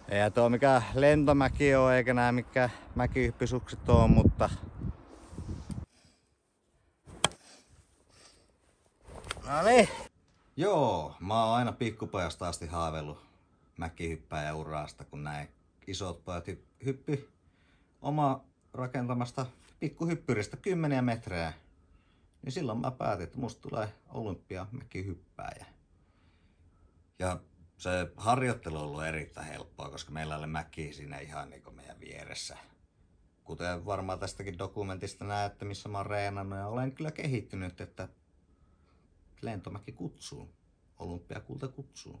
Ei tuo mikä lentomäki oo eikä nää mikä mäkihyppysukset oo, mutta no niin. Joo, mä oon aina pikkupojasta asti haaveillut mäkihyppäjäurasta, kun näin isot pojat hyppy oma rakentamasta pikkuhyppyristä 10 metrejä. Niin silloin mä päätin, että musta tulee olympiamäkihyppääjä. Ja se harjoittelu on ollut erittäin helppoa, koska meillä oli mäki siinä ihan niin kuin meidän vieressä. Kuten varmaan tästäkin dokumentista näette, missä mä oon reenannut, ja olen kyllä kehittynyt, että lentomäki kutsuu. Olympiakulta kutsuu.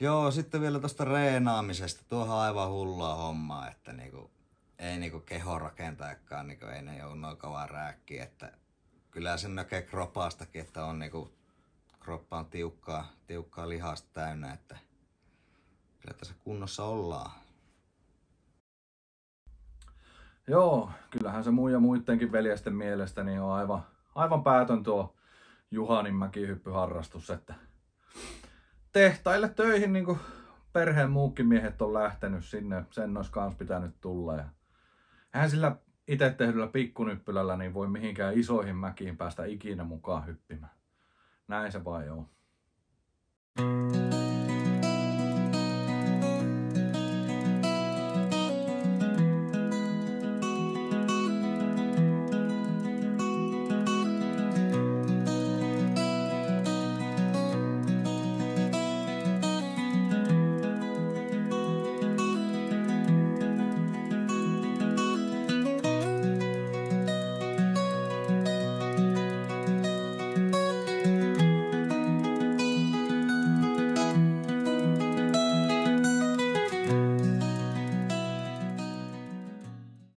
Joo, sitten vielä tosta reenaamisesta. Tuohan on aivan hullua hommaa, että ei kehorakentajakaan ei ne joudu noin kovaa rääkkiä, että kyllä sen näkee kropastakin, että on kroppa on tiukkaa lihasta täynnä, että kyllä tässä kunnossa ollaan. Joo, kyllähän se mun ja muidenkin veljesten mielestä niin on aivan päätön tuo Juhanin mäkihyppyharrastus, että tehtaille töihin niin kuin perheen muukin miehet on lähtenyt sinne, sen olisi kans pitänyt tulla. Ja eihän sillä itse tehdyllä pikkunyppylällä niin voi mihinkään isoihin mäkiin päästä ikinä mukaan hyppimään. Näin se vaan on.